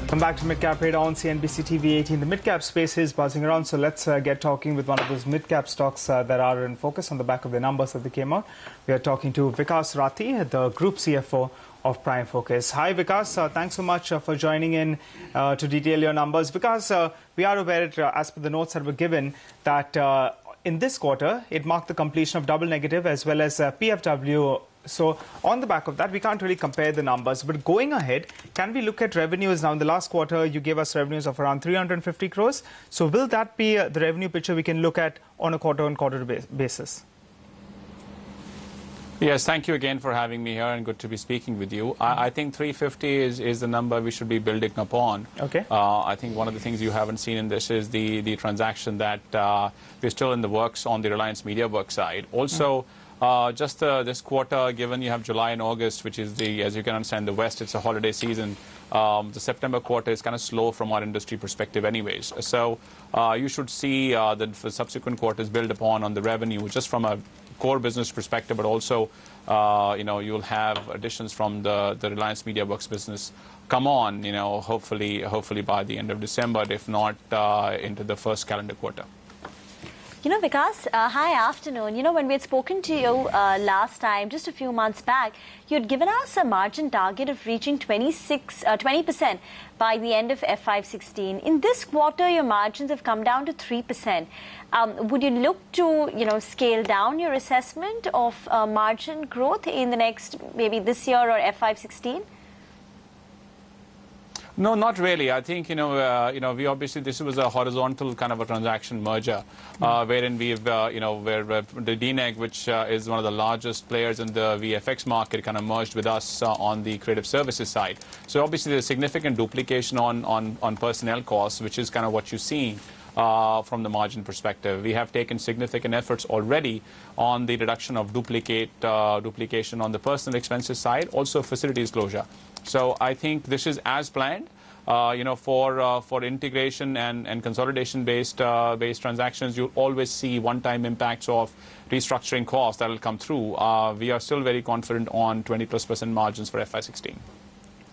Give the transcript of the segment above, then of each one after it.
Welcome back to Midcap Radar on CNBC TV18. The midcap space is buzzing around, so let's get talking with one of those midcap stocks that are in focus on the back of the numbers that they came out. We are talking to Vikas Rathee, the Group CFO of Prime Focus. Hi Vikas, thanks so much for joining in to detail your numbers. Vikas, we are aware, as per the notes that were given, that in this quarter, it marked the completion of double negative as well as PFW. So on the back of that, we can't really compare the numbers. But going ahead, can we look at revenues? Now, in the last quarter, you gave us revenues of around 350 crores. So will that be the revenue picture we can look at on a quarter-on-quarter basis? Yes, thank you again for having me here and good to be speaking with you. I think 350 is the number we should be building upon. Okay. I think one of the things you haven't seen in this is the transaction that we're still in the works on the Reliance Media work side. Also, just this quarter, given you have July and August, which is as you can understand, the West, it's a holiday season. The September quarter is kind of slow from our industry perspective anyways. So you should see the subsequent quarters build upon on the revenue just from a core business perspective, but also, you'll have additions from the Reliance Media Works business come on, hopefully by the end of December, if not into the first calendar quarter. Vikas, hi, afternoon. When we had spoken to you last time, just a few months back, you had given us a margin target of reaching 20% by the end of FY16. In this quarter, your margins have come down to 3%. Would you look to, scale down your assessment of margin growth in the next, maybe this year or FY16? No, not really. I think, we obviously, this was a horizontal kind of a transaction merger, wherein we've, where the DNEG, which is one of the largest players in the VFX market, kind of merged with us on the creative services side. So obviously, there's significant duplication on personnel costs, which is kind of what you see from the margin perspective. We have taken significant efforts already on the reduction of duplication on the personal expenses side, also facilities closure. So I think this is as planned. For integration and consolidation-based transactions, you'll always see one-time impacts of restructuring costs that will come through. We are still very confident on 20+% margins for FY16.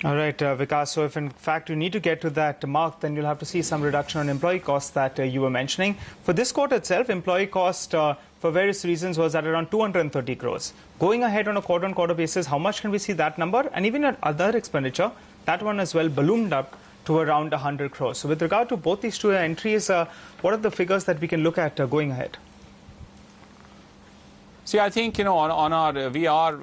All right, Vikas, so if in fact you need to get to that mark, then you'll have to see some reduction on employee costs that you were mentioning. For this quarter itself, employee cost for various reasons was at around 230 crores. Going ahead on a quarter-on-quarter basis, how much can we see that number? And even your other expenditure, that one as well ballooned up to around 100 crores. So with regard to both these two entries, what are the figures that we can look at going ahead? See, I think, we are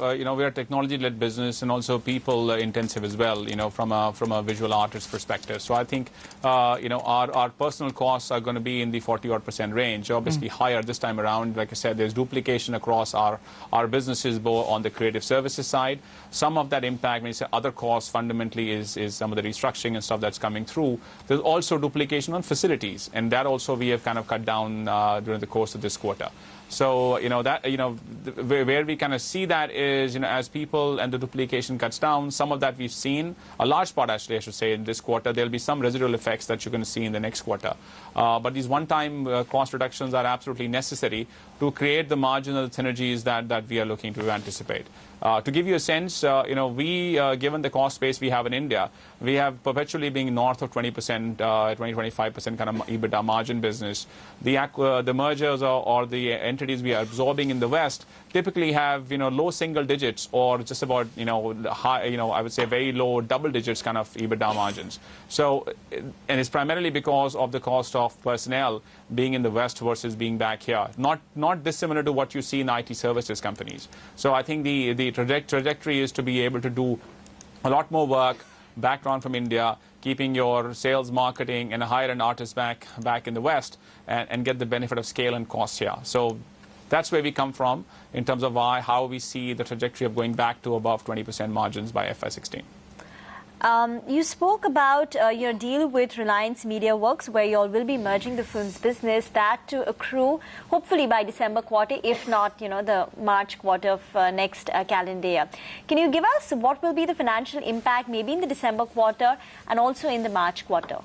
a technology-led business and also people-intensive as well, from a visual artist perspective. So I think, our personal costs are going to be in the 40-odd% range, obviously higher this time around. Like I said, there's duplication across our businesses, both on the creative services side. Some of that impact, when you say other costs, fundamentally is some of the restructuring and stuff that's coming through. There's also duplication on facilities, and that also we have kind of cut down during the course of this quarter. So, where we kind of see that is, as people and the duplication cuts down, some of that we've seen, a large part actually, I should say, in this quarter, there'll be some residual effects that you're going to see in the next quarter. But these one-time cost reductions are absolutely necessary to create the margin of the synergies that we are looking to anticipate. To give you a sense, given the cost base we have in India, we have perpetually being north of 20%, 20-25% kind of EBITDA margin business. The mergers or the entities we are absorbing in the West typically have, low single digits or just about, high, I would say very low double digits kind of EBITDA margins. So, and it's primarily because of the cost of personnel being in the West versus being back here. Not dissimilar to what you see in IT services companies. So I think the trajectory is to be able to do a lot more work background from India, keeping your sales, marketing, and higher-end artists back in the West, and get the benefit of scale and cost here. So that's where we come from in terms of how we see the trajectory of going back to above 20% margins by FY16. You spoke about your deal with Reliance Media Works, where you all will be merging the films business, that to accrue hopefully by December quarter, if not, the March quarter of next calendar year. Can you give us what will be the financial impact maybe in the December quarter and also in the March quarter?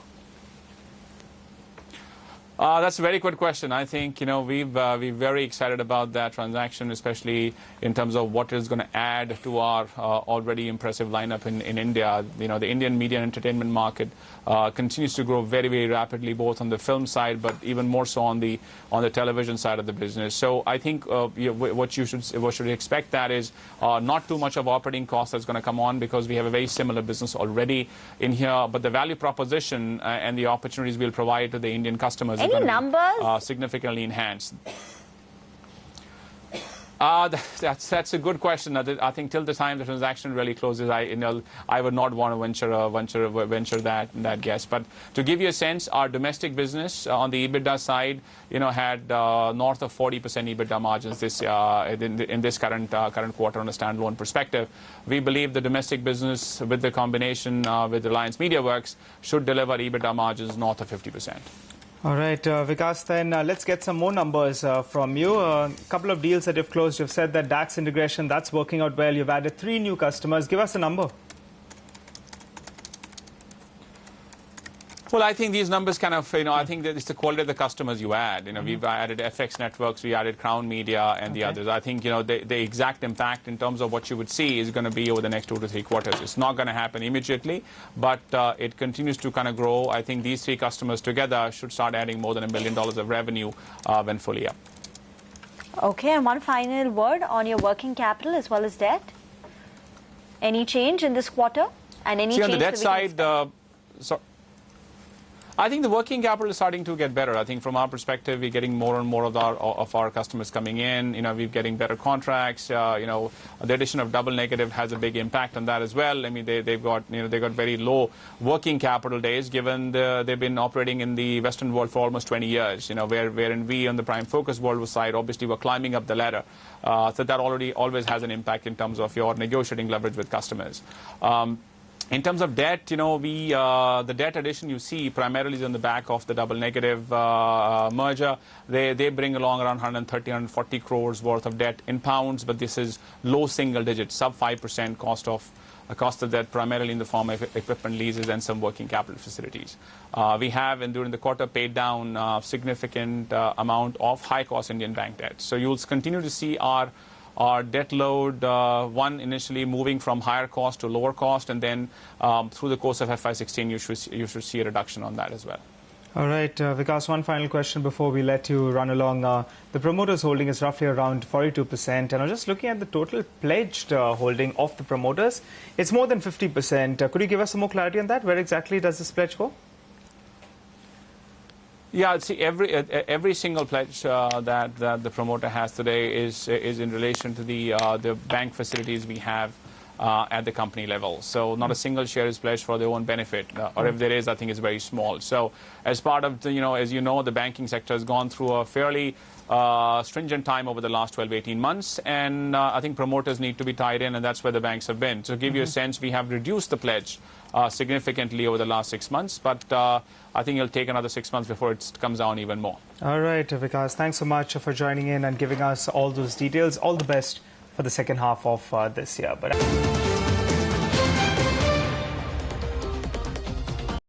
That's a very good question. I think we're very excited about that transaction, especially in terms of what it's going to add to our already impressive lineup in India. The Indian media and entertainment market continues to grow very, very rapidly, both on the film side, but even more so on the television side of the business. So I think what you should expect that is not too much of operating cost that's going to come on, because we have a very similar business already in here. But the value proposition and the opportunities we'll provide to the Indian customers. Any numbers? Significantly enhanced. That's a good question. I think till the time the transaction really closes, I would not want to venture that guess. But to give you a sense, our domestic business on the EBITDA side, had north of 40% EBITDA margins in this current quarter on a standalone perspective. We believe the domestic business, with the combination with Reliance MediaWorks, should deliver EBITDA margins north of 50%. All right, Vikas, then let's get some more numbers from you. A couple of deals that you've closed. You've said that DAX integration, that's working out well. You've added 3 new customers. Give us a number. Well, I think these numbers kind of, I think that it's the quality of the customers you add. We've added FX Networks, we added Crown Media and the others. I think, the exact impact in terms of what you would see is going to be over the next 2 to 3 quarters. It's not going to happen immediately, but it continues to kind of grow. I think these 3 customers together should start adding more than $1 billion of revenue when fully up. Okay, and one final word on your working capital as well as debt. Any change in this quarter? And any change on the debt side, I think the working capital is starting to get better. I think from our perspective, we're getting more and more of our customers coming in. We're getting better contracts. The addition of double negative has a big impact on that as well. I mean, they've got very low working capital days, given they've been operating in the Western world for almost 20 years. Wherein we on the prime focus world side, obviously, we're climbing up the ladder. So that always has an impact in terms of your negotiating leverage with customers. In terms of debt, the debt addition you see primarily is on the back of the double negative merger. They bring along around 130, 140 crores worth of debt in pounds, but this is low single digits, sub 5% cost of debt, primarily in the form of equipment leases and some working capital facilities. We have, and during the quarter, paid down a significant amount of high-cost Indian bank debt. So you'll continue to see our debt load, initially moving from higher cost to lower cost, and then through the course of FY16, you should see a reduction on that as well. All right, Vikas, one final question before we let you run along. The promoters' holding is roughly around 42%, and I'm just looking at the total pledged holding of the promoters. It's more than 50%. Could you give us some more clarity on that? Where exactly does this pledge go? Yeah, see, every single pledge that the promoter has today is in relation to the bank facilities we have at the company level. So not a single share is pledged for their own benefit, or if there is, I think it's very small. So as part of as the banking sector has gone through a fairly stringent time over the last 12, 18 months, and I think promoters need to be tied in, and that's where the banks have been. To give you a sense, we have reduced the pledge significantly over the last 6 months, but I think it'll take another 6 months before it comes down even more. All right, Vikas, thanks so much for joining in and giving us all those details. All the best for the second half of this year.